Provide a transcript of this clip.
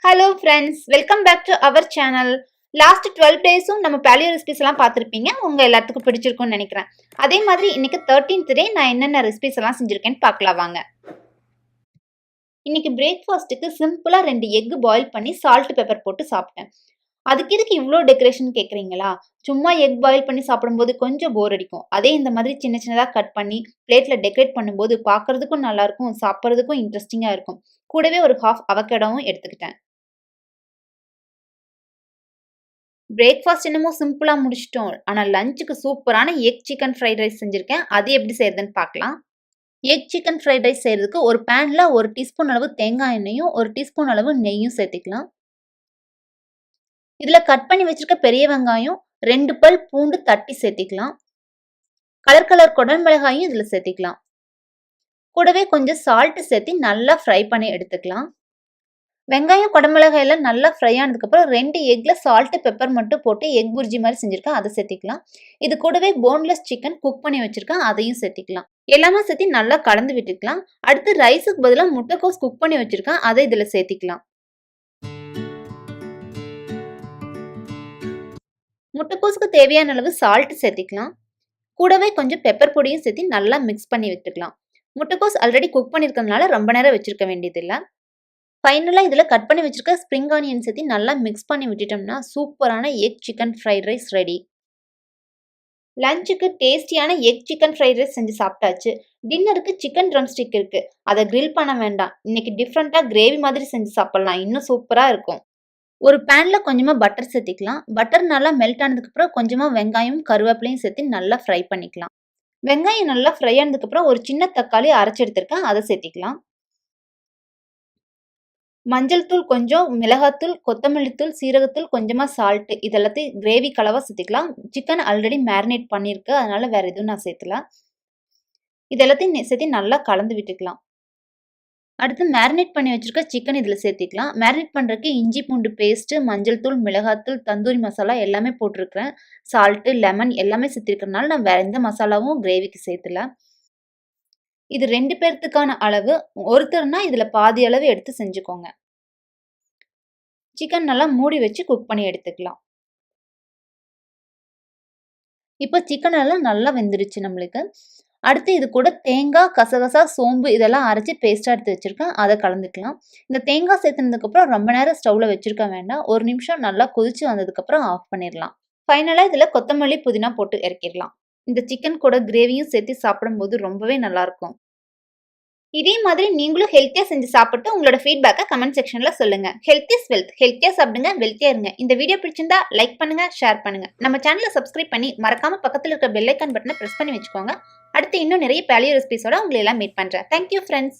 Hello friends, welcome back to our channel. Last 12 days நம்ம paleo recipes எல்லாம் பார்த்திருப்பீங்க. உங்க எல்லாத்துக்கும் பிடிச்சிருக்கும்னு நினைக்கிறேன். அதே மாதிரி இன்னைக்கு 13th day நான் என்னென்ன recipes எல்லாம் செஞ்சிருக்கேன்னு பார்க்கலாம் வாங்க. இன்னைக்கு பிரேக்ஃபாஸ்ட்டுக்கு சிம்பிளா 2 எக் பாயில் பண்ணி சால்ட் பெப்பர் போட்டு சாப்பிட்டேன். அதுக்கு எதுக்கு இவ்ளோ டெக்கரேஷன் கேக்குறீங்களா? சும்மா எக் பாயில் பண்ணி சாப்பிடும்போது கொஞ்சம் போர் அடிக்கும். அதே இந்த மாதிரி சின்ன சின்னதா கட் பண்ணி பிளேட்ல டெக்கரேட் பண்ணும்போது பார்க்கிறதுக்கும் நல்லா இருக்கும், சாப்பிடுறதுக்கும் இன்ட்ரெஸ்டிங்கா இருக்கும். கூடவே ஒரு ஹாஃப் அவகேடோவும் எடுத்துக்கிட்டேன். பிரேக்ஃபாஸ்ட் என்னமோ சிம்பிளா முடிச்சிட்டோம். ஆனா லஞ்சுக்கு சூப்பரான எக் சிக்கன் ஃப்ரைட் ரைஸ் செஞ்சிருக்கேன். அது எப்படி செய்யறதுன்னு பார்க்கலாம். எக் சிக்கன் ஃப்ரைட் ரைஸ் செய்யறதுக்கு ஒரு பேன்ல 1 டீஸ்பூன் அளவு தேங்காய் எண்ணெயும் 1 டீஸ்பூன் அளவு நெய்யும் சேர்த்துக்கலாம். இதுல கட் பண்ணி வச்சிருக்க பெரிய வெங்காயம் 2 பல் பூண்டு தட்டி சேர்த்துக்கலாம். கலர் குடல் மிளகாயும் இதுல சேர்த்துக்கலாம். கூடவே கொஞ்சம் சால்ட் சேர்த்து நல்லா ஃப்ரை பண்ணி எடுத்துக்கலாம். வெங்காயம் குடமிளகாய் எல்லாம் நல்லா ஃப்ரை ஆனதுக்கப்புறம் 2 எக்ல சால்ட் பெப்பர் மட்டும் போட்டு எக் புர்ஜி மாதிரி செஞ்சிருக்கேன், அதை சேர்த்திக்கலாம். இது கூடவே போன்லெஸ் சிக்கன் குக் பண்ணி வச்சிருக்கேன், அதையும் சேர்த்திக்கலாம். எல்லாமே சேர்த்து நல்லா கலந்து விட்டுக்கலாம். அடுத்து ரைஸுக்கு பதிலாக முட்டைக்கோஸ் குக் பண்ணி வச்சிருக்கேன், அதை இதில் சேர்த்திக்கலாம். முட்டைக்கோஸுக்கு தேவையான அளவு சால்ட் சேர்த்திக்கலாம். கூடவே கொஞ்சம் பெப்பர் பொடியும் சேர்த்து நல்லா மிக்ஸ் பண்ணி விட்டுக்கலாம். முட்டைக்கோஸ் ஆல்ரெடி குக் பண்ணியிருக்கிறதுனால ரொம்ப நேரம் வச்சிருக்க வேண்டியதில்லை. ஃபைனலாக இதில் கட் பண்ணி வச்சிருக்க ஸ்ப்ரிங் ஆனியன் சேர்த்து நல்லா மிக்ஸ் பண்ணி விட்டுட்டோம்னா சூப்பரான egg chicken fried rice ready. லஞ்சுக்கு டேஸ்டியான எக் சிக்கன் ஃப்ரைட் ரைஸ் செஞ்சு சாப்பிட்டாச்சு. டின்னருக்கு சிக்கன் ட்ரம் ஸ்டிக் இருக்கு, அதை கிரில் பண்ண வேண்டாம். இன்னைக்கு டிஃப்ரெண்ட்டாக கிரேவி மாதிரி செஞ்சு சாப்பிடலாம், இன்னும் சூப்பராக இருக்கும். ஒரு பேனில் கொஞ்சமாக பட்டர் சேர்த்திக்கலாம். பட்டர் நல்லா மெல்ட் ஆனதுக்கப்புறம் கொஞ்சமாக வெங்காயம் கருவேப்பிலையும் சேர்த்து நல்லா ஃப்ரை பண்ணிக்கலாம். வெங்காயம் நல்லா ஃப்ரை ஆனதுக்கப்புறம் ஒரு சின்ன தக்காளி அரைச்சி எடுத்திருக்கேன், அதை சேர்த்திக்கலாம். மஞ்சள் தூள் கொஞ்சம், மிளகாத்தூள், கொத்தமல்லி தூள், சீரகத்தூள், கொஞ்சமாக சால்ட்டு, இதெல்லாத்தையும் கிரேவி கலவாக சேர்த்துக்கலாம். சிக்கன் ஆல்ரெடி மேரினேட் பண்ணியிருக்கு, அதனால வேறு எதுவும் நான் சேர்த்துல. இதெல்லாத்தையும் சேர்த்து நல்லா கலந்து விட்டுக்கலாம். அடுத்து மேரினேட் பண்ணி வச்சிருக்க சிக்கன் இதில் சேர்த்திக்கலாம். மேரினேட் பண்ணுறதுக்கு இஞ்சி பூண்டு பேஸ்ட்டு, மஞ்சள் தூள், மிளகாத்தூள், தந்தூரி மசாலா எல்லாமே போட்டிருக்கிறேன். சால்ட்டு, லெமன் எல்லாமே சேர்த்திருக்கிறதுனால நான் வேறு எந்த மசாலாவும் கிரேவிக்கு சேர்த்துல. இது 2 பேர்த்துக்கான அளவு. ஒருத்தர்னா இதில் பாதி அளவு எடுத்து செஞ்சுக்கோங்க. சிக்கன் நல்லா மூடி வச்சு குக் பண்ணி எடுத்துக்கலாம். இப்போ சிக்கன் எல்லாம் நல்லா வெந்துருச்சு நம்மளுக்கு. அடுத்து இது கூட தேங்காய், கசகசா, சோம்பு இதெல்லாம் அரைச்சி பேஸ்ட்டாக எடுத்து வச்சுருக்கேன், அதை கலந்துக்கலாம். இந்த தேங்காய் சேர்த்துனதுக்கப்புறம் ரொம்ப நேரம் ஸ்டவ்வில் வச்சுருக்க வேண்டாம். 1 நிமிஷம் நல்லா கொதிச்சு வந்ததுக்கப்புறம் ஆஃப் பண்ணிடலாம். ஃபைனலாக இதில் கொத்தமல்லி, புதினா போட்டு இறக்கிடலாம். இந்த சிக்கன் கூட கிரேவியும் சேர்த்து சாப்பிடும்போது ரொம்பவே நல்லாயிருக்கும். இதே மாதிரி நீங்களும் ஹெல்த்தியா செஞ்சு சாப்பிட்டு உங்களோட ஃபீட்பேக்கை கமெண்ட் செக்ஷன்ல சொல்லுங்க. Health is wealth. ஹெல்த்தியா சாப்பிடுங்க, வெல்த்தியா இருங்க. இந்த வீடியோ பிடிச்சிருந்தா லைக் பண்ணுங்க, ஷேர் பண்ணுங்க. நம்ம சேனலை சப்ஸ்கிரைப் பண்ணி மறக்காம பக்கத்தில் இருக்க பெல் ஐக்கான் பட்டனை பிரஸ் பண்ணி வச்சுக்கோங்க. அடுத்து இன்னும் நிறைய பேலியோ ரெசிபிஸோட உங்களை எல்லாம் மீட் பண்றேன். Thank you friends.